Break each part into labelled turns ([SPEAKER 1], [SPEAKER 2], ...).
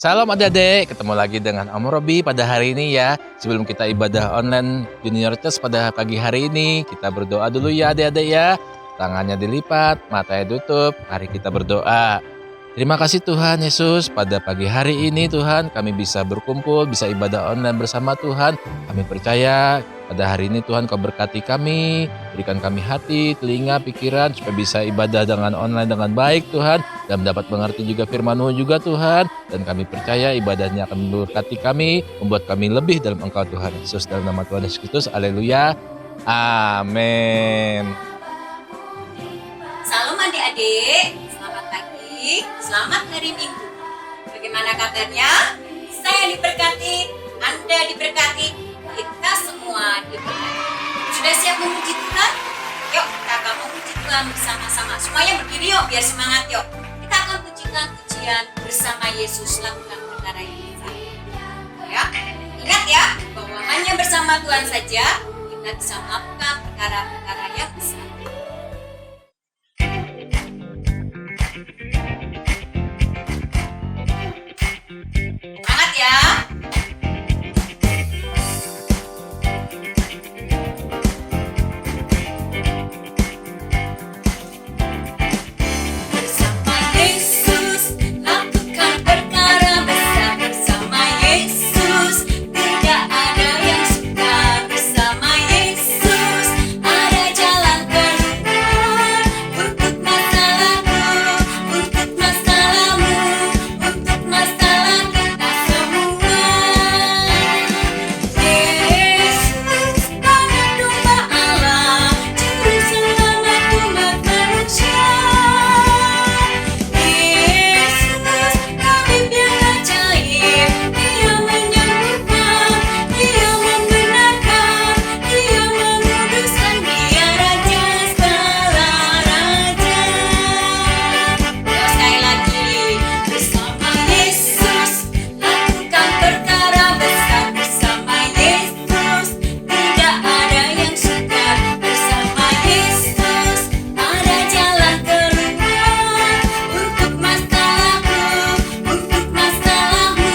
[SPEAKER 1] Salam adik-adik, ketemu lagi dengan Om Robi pada hari ini ya. Sebelum kita ibadah online Junior Church pada pagi hari ini, kita berdoa dulu ya adik-adik ya. Tangannya dilipat, matanya tutup, mari kita berdoa. Terima kasih Tuhan Yesus, pada pagi hari ini Tuhan kami bisa berkumpul, bisa ibadah online bersama Tuhan. Kami percaya pada hari ini Tuhan Kau berkati kami, berikan kami hati, telinga, pikiran, supaya bisa ibadah dengan online dengan baik Tuhan, dan dapat mengerti juga firman-Mu juga Tuhan. Dan kami percaya ibadahnya akan memberkati kami, membuat kami lebih dalam Engkau Tuhan Yesus. Dalam nama Tuhan Yesus Kristus, haleluya, amin.
[SPEAKER 2] Salam adik-adik, selamat pagi, selamat hari Minggu. Bagaimana kabarnya? Saya diberkati, Anda diberkati, kita semua diberkati. Sudah siap memuji Tuhan? Yuk kita akan memuji Tuhan bersama-sama. Semuanya berdiri yuk, biar semangat yuk. Kita akan pujikan pujian bersama Yesus, lakukan perkara yang besar. Ya, ingat ya, bahwa hanya bersama Tuhan saja kita bisa melakukan perkara-perkara yang besar. Semangat ya. Bersama Yesus lakukan perkara besar, bersama Yesus tidak ada yang sukar, bersama Yesus ada jalan keluar untuk masalahmu, untuk masalahmu, untuk masalah kita semua. Yesus anak domba Allah, juru selamat umat manusia. Yesus tabib yang ajaib, Dia menyembuhkan, Dia membenarkan, Dia menguduskan, Dia Raja segala raja. Yuk sekali lagi, bersama Yesus lakukan perkara besar, bersama Yesus tidak ada yang sukar, bersama Yesus ada jalan keluar untuk masalahmu, untuk masalahmu,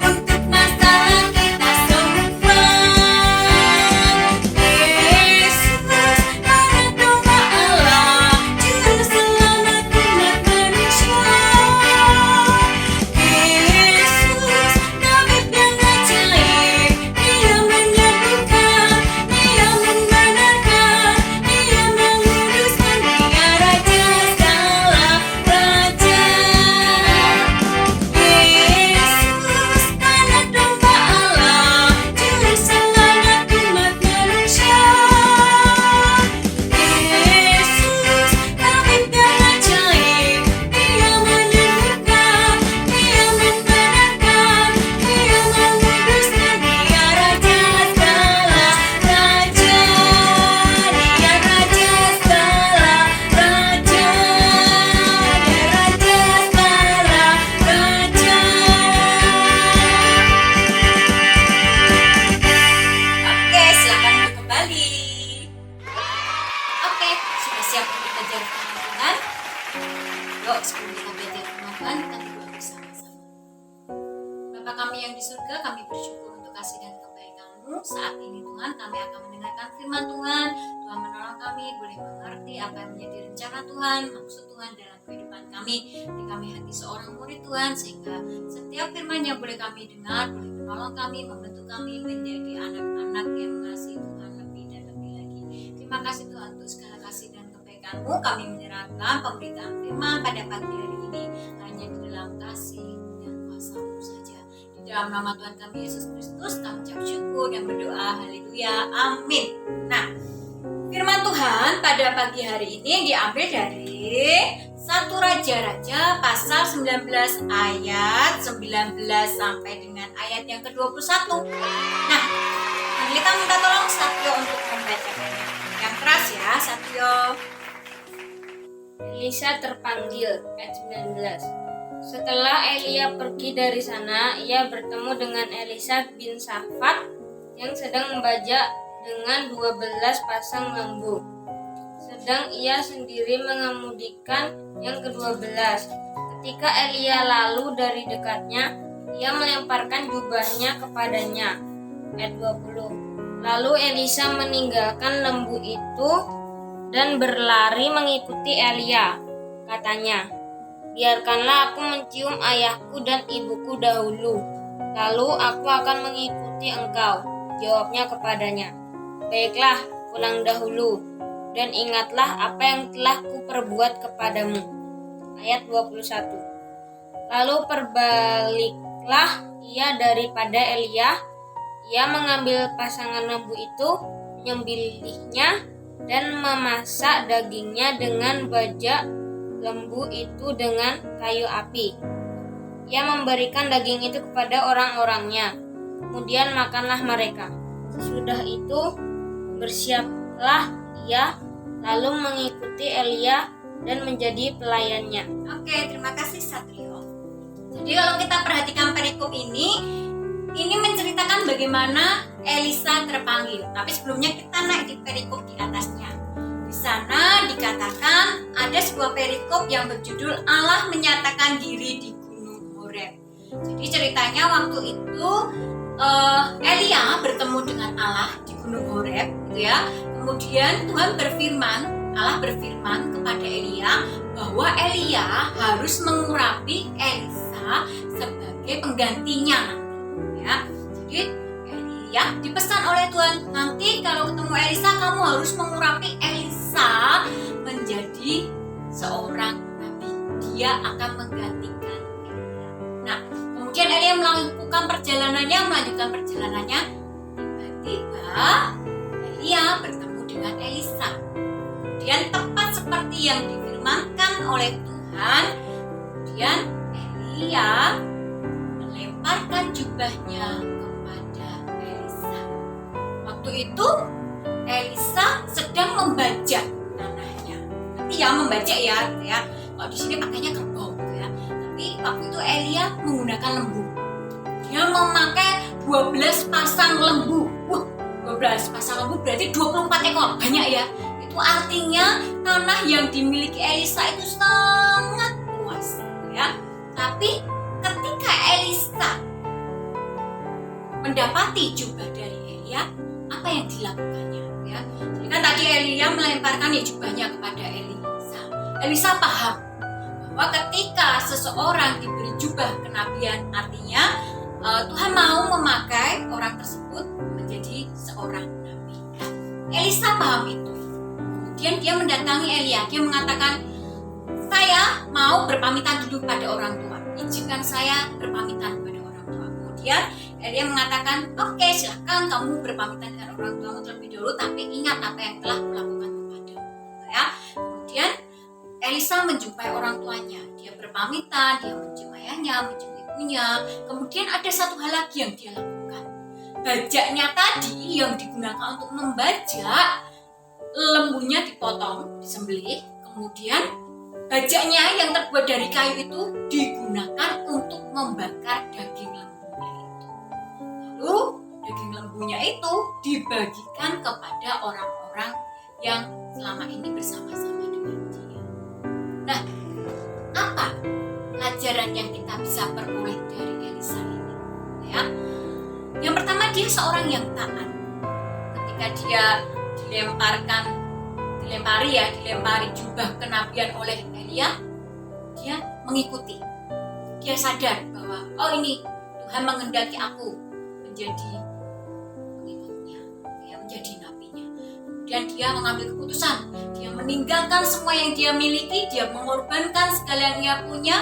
[SPEAKER 2] untuk masalah kita semua. Yesus anak domba Allah, juru selamat umat manusia. Yesus tabib yang ajaib, Dia menyembuhkan, Dia membenarkan, Dia menguduskan, Dia Raja segala raja. Yesus anak domba Allah, juru selamat umat manusia. Yesus tabib yang ajaib, Dia menyembuhkan, Dia membenarkan, Dia menguduskan, Dia Raja segala raja. Dia Raja segala raja. Dia Raja segala raja. Oke, silakan duduk kembali. Oke, sudah siap untuk belajar firman Tuhan? Yuk, sebelum kita belajar firman Tuhan, kita berdoa bersama-sama. Bapa kami yang di surga, kami bersyukur untuk kasih dan kebaikan-Mu. Saat ini Tuhan, kami akan mendengarkan firman Tuhan. Tuhan menolong kami boleh mengerti apa yang menjadi rencana Tuhan, maksud Tuhan dalam kehidupan kami. Beri kami hati seorang murid Tuhan, sehingga setiap firman yang boleh kami dengar, boleh menolong kami, membentuk kami menjadi anak-anak yang mengasihi Tuhan lebih dan lebih lagi. Terima kasih Tuhan untuk segala kasih dan kebaikan-Mu. Kami menyerahkan pemberitaan firman pada pagi hari ini hanya di dalam kasih dan kuasa-Mu saja. Di dalam nama Tuhan kami Yesus Kristus, kami ucap syukur dan berdoa. Haleluya. Amin. Nah, firman Tuhan pada pagi hari ini diambil dari 1 Raja-Raja pasal 19 ayat 19 sampai dengan ayat yang ke-21. Nah, kita minta tolong Satyo untuk membacakannya. Yang keras ya, Satyo.
[SPEAKER 3] Elisa terpanggil, ayat 19. Setelah Elia pergi dari sana, ia bertemu dengan Elisa bin Safat yang sedang membajak dengan 12 pasang lembu. Sedang ia sendiri mengemudikan yang ke-12. Ketika Elia lalu dari dekatnya, ia melemparkan jubahnya kepadanya. Ayat 20. Lalu Elisa meninggalkan lembu itu dan berlari mengikuti Elia. Katanya, biarkanlah aku mencium ayahku dan ibuku dahulu, lalu aku akan mengikuti engkau. Jawabnya kepadanya, baiklah, pulang dahulu, dan ingatlah apa yang telah kuperbuat kepadamu. Ayat 21. Lalu perbaliklah ia daripada Elia, ia mengambil pasangan lembu itu, menyembelihnya, dan memasak dagingnya dengan bajak lembu itu dengan kayu api. Ia memberikan daging itu kepada orang-orangnya, kemudian makanlah mereka. Sesudah itu bersiaplah ia, lalu mengikuti Elia dan menjadi pelayannya.
[SPEAKER 2] Oke, terima kasih Satrio. Jadi kalau kita perhatikan perikop ini menceritakan bagaimana Elisa terpanggil. Tapi sebelumnya kita naik di perikop di atasnya. Di sana dikatakan ada sebuah perikop yang berjudul Allah menyatakan diri di Gunung Horeb. Jadi ceritanya waktu itu Elia bertemu dengan Allah di Gunung Horeb, gitu ya. Kemudian Allah berfirman kepada Elia bahwa Elia harus mengurapi Elisa sebagai penggantinya. Ya, jadi Elia dipesan oleh Tuhan, nanti kalau ketemu Elisa kamu harus mengurapi Elisa menjadi seorang nabi. Dia akan menggantikan Elia. Nah, kemudian Elia melanjutkan perjalanannya. Tiba-tiba Elia bertemu dengan Elisa. Kemudian tepat seperti yang difirmankan oleh Tuhan, kemudian Elia melemparkan jubahnya kepada Elisa. Waktu itu Elisa sedang membajak tanahnya. Nanti ya membajak ya, gitu ya. Kalau di sini pakainya kerbau, gitu ya. Tapi waktu itu Elia menggunakan lembu. Dia memakai 12 pasang lembu. 12 pasang lembu berarti 24 ekor. Banyak ya. Itu artinya tanah yang dimiliki Elisa itu sangat luas, gitu ya. Tapi ketika Elisa mendapati jubah dari Elia, apa yang dilakukannya? Ya, jadi kan tadi Elia melemparkan jubahnya kepada Elisa. Elisa paham bahwa ketika seseorang diberi jubah kenabian, artinya Tuhan mau memakai orang tersebut menjadi seorang nabi. Elisa paham itu. Kemudian dia mendatangi Elia. Dia mengatakan, saya mau berpamitan dulu pada orang tua. Izinkan saya berpamitan pada orang tua. Kemudian Elia mengatakan, oke, silakan kamu berpamitan dengan orang tuamu terlebih dahulu, tapi ingat apa yang telah kulakukan kepadamu. Ya. Kemudian Elisa menjumpai orang tuanya. Dia berpamitan, dia mencium ayahnya, mencium ibunya. Kemudian ada satu hal lagi yang dia lakukan. Bajaknya tadi yang digunakan untuk membajak, lembunya dipotong, disembelih. Kemudian bajaknya yang terbuat dari kayu itu digunakan untuk membakar daging lembunya itu. Lalu daging lembunya itu dibagikan kepada orang-orang yang selama ini bersama-sama dengan dia. Nah, apa pelajaran yang kita bisa peroleh dari Elisa ini? Ya, yang pertama, dia seorang yang taat. Ketika dia dilempari jubah kenabian oleh Elia, dia mengikuti. Dia sadar bahwa ini Tuhan menghendaki aku menjadi pengikutnya, menjadi nabinya. Kemudian dia mengambil keputusan, dia meninggalkan semua yang dia miliki, dia mengorbankan segala yang ia punya,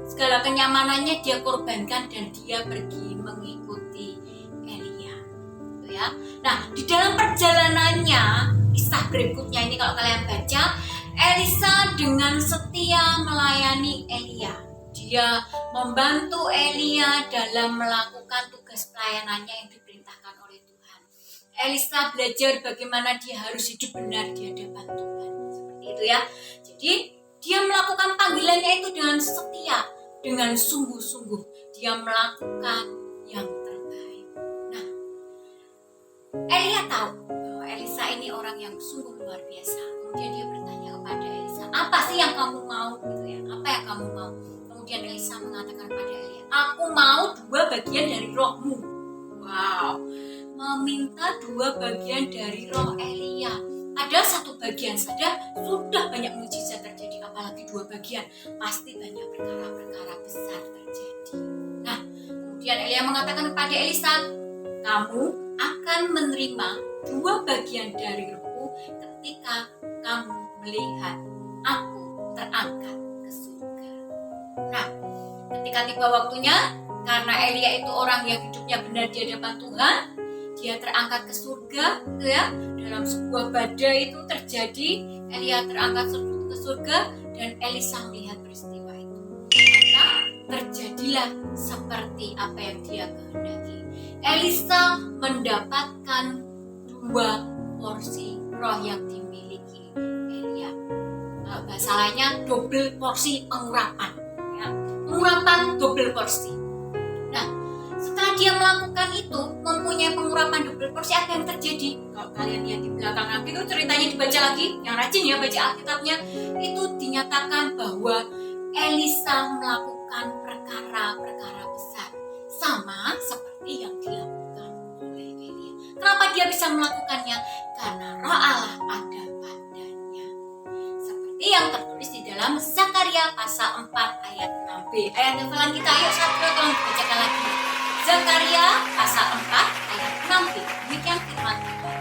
[SPEAKER 2] segala kenyamanannya dia korbankan, dan dia pergi mengikuti Elia. Gitu ya. Nah, di dalam perjalanannya, kisah berikutnya ini kalau kalian baca, Elisa dengan setia melayani Elia. Dia membantu Elia dalam melakukan tugas pelayanannya yang diperintahkan oleh Tuhan. Elisa belajar bagaimana dia harus hidup benar di hadapan Tuhan. Seperti itu ya. Jadi dia melakukan panggilannya itu dengan setia, dengan sungguh-sungguh. Dia melakukan yang terbaik. Nah, Elia tahu bahwa Elisa ini orang yang sungguh luar biasa. Kemudian dia bertanya kepada Elisa, apa sih yang kamu mau? Gitu ya. Apa yang kamu mau? Kemudian Elisa mengatakan kepada Elia, aku mau 12 bagian dari rohmu. Wow, meminta 2 bagian dari roh Elia. Ada 1 bagian saja sudah banyak mujizat terjadi, apalagi 2 bagian, pasti banyak perkara-perkara besar terjadi. Nah, kemudian Elia mengatakan kepada Elisa, kamu akan menerima 2 bagian dari rohku ketika kamu melihat aku terangkat ke surga. Nah, ketika tiba waktunya, karena Elia itu orang yang hidupnya benar di hadapan Tuhan, dia terangkat ke surga, gitu ya. Dalam sebuah badai itu terjadi, Elia terangkat ke surga dan Elisa melihat peristiwa itu. Maka terjadilah seperti apa yang dia kehendaki. Elisa mendapatkan 2 porsi roh yang dimiliki Elia. Bahasa lainnya double porsi pengurapan, ya. Pengurapan double porsi. Nah, setelah dia melakukan itu, mempunyai pengurapan double porsi, apa yang terjadi? Kalau kalian lihat di belakang nanti itu ceritanya dibaca lagi, yang rajin ya baca Alkitabnya, itu dinyatakan bahwa Elisa melakukan perkara-perkara besar sama seperti yang dilakukan oleh Elia. Kenapa dia bisa melakukannya? Karena Roh Allah ada padanya. Seperti yang tertulis di dalam Zakaria pasal 4 ayat 6b. Ayat hafalan kita, ayo satu tolong dibacakan lagi. Zakaria pasal 4 ayat 6b. Demikian firman Tuhan.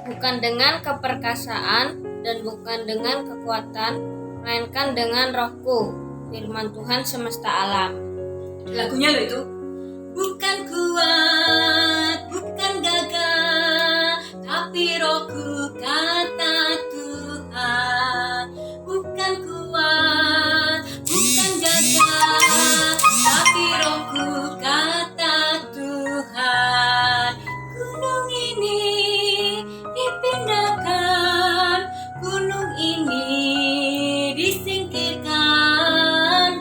[SPEAKER 3] Bukan dengan keperkasaan dan bukan dengan kekuatan, melainkan dengan rohku, firman Tuhan semesta alam.
[SPEAKER 2] Lagunya loh itu. Bukan kuat, bukan gagah, tapi rohku kata Tuhan. Bukan kuat, bukan gagah, tapi rohku kata Tuhan. Gunung ini dipindahkan, gunung ini disingkirkan,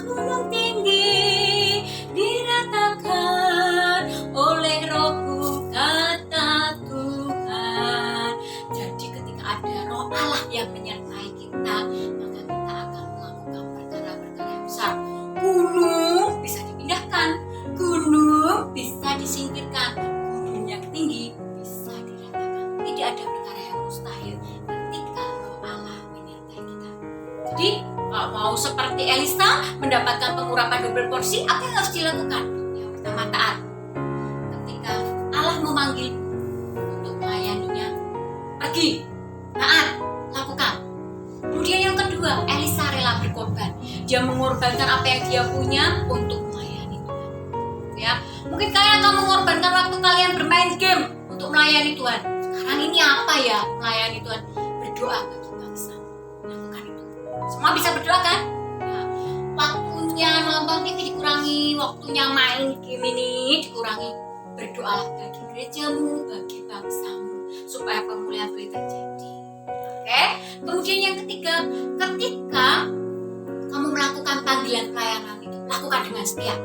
[SPEAKER 2] gunung tinggi diratakan oleh rohku kata Tuhan. Jadi ketika ada roh Allah yang menyertai kita, maka kita akan melakukan perkara-perkara yang besar. Gunung bisa dipindahkan, gunung bisa disingkirkan, gunung yang tinggi bisa diratakan. Tidak ada perkara yang mustahil ketika roh Allah menyertai kita. Jadi kalau mau seperti Elisa mendapatkan pengurapan double porsi, apa yang harus dilakukan? Yang pertama, taat. Ketika Allah memanggil untuk melayaninya, pergi, taat, lakukan. Kemudian yang kedua, Elisa rela berkorban. Dia mengorbankan apa yang dia punya untuk melayani Tuhan. Ya, mungkin kalian akan mengorbankan waktu kalian bermain game untuk melayani Tuhan. Sekarang ini apa ya melayani Tuhan? Berdoa bagi bangsa. Lakukan itu. Semua bisa berdoa kan? Ya, waktunya nonton TV dikurangi, waktunya main game ini dikurangi. Berdoalah bagi gerejamu, bagi bangsamu, supaya pemulihan boleh terjadi. Oke? Kemudian yang ketiga, ketika kamu melakukan panggilan pelayanan itu, lakukan dengan setia.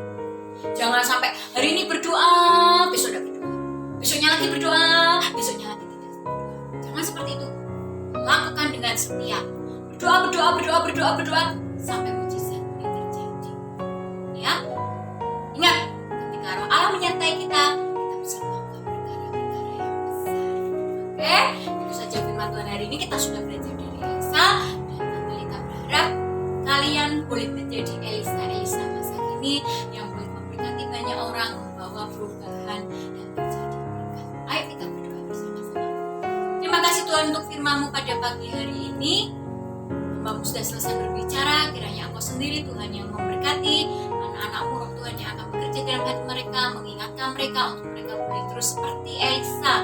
[SPEAKER 2] Jangan sampai hari ini berdoa, besok udah berdoa. Besoknya lagi berdoa, besoknya lagi tidak berdoa. Jangan seperti itu. Lakukan dengan setia. Berdoa sampai mujizat boleh terjadi. Ya, ingat, ketika roh Allah menyertai kita bisa melakukan perkara-perkara yang besar. Oke, itu saja firman Tuhan hari ini. Kita sudah belajar dari Elisa, dan Tante Lita berharap kalian boleh menjadi Elisa masa kini yang boleh memberkati banyak orang, membawa perubahan dan terjadi berkat. Ayo kita berdoa bersama-sama. Terima kasih Tuhan untuk firman-Mu pada pagi hari ini. Hamba-Mu sudah selesai berbicara, kiranya Engkau sendiri Tuhan yang memberkati anak-anak-Mu, roh Tuhan yang akan bekerja dalam hati mereka, mengingatkan mereka untuk mereka boleh terus seperti Elisa,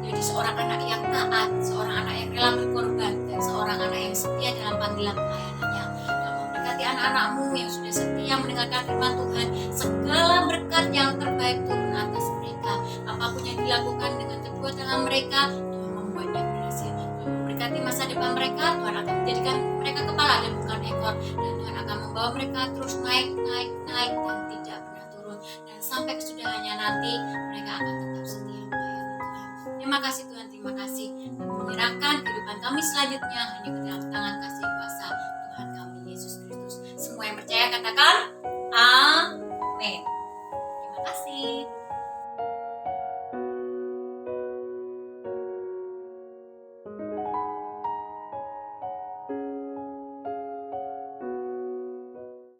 [SPEAKER 2] menjadi seorang anak yang taat, seorang anak yang rela berkorban, dan seorang anak yang setia dalam panggilan pelayanannya. Dan memberkati anak-anak-Mu yang sudah setia mendengarkan firman Tuhan, segala berkat yang terbaik turun atas mereka. Apapun yang dilakukan dengan terbuat dalam mereka, Tuhan membuatnya berhasil. Tuhan memberkati masa depan mereka, Tuhan akan menjadikan mereka kepala dan bukan ekor, dan Tuhan akan membawa mereka terus naik dan tidak pernah turun, dan sampai kesudahannya nanti mereka akan tetap setia melayani Tuhan. Terima kasih Tuhan, terima kasih. Dan menyerahkan kehidupan kami selanjutnya hanya ke dalam tangan kasih kuasa Tuhan kami Yesus Kristus. Semua yang percaya katakan amin. Terima kasih.
[SPEAKER 3] kasih.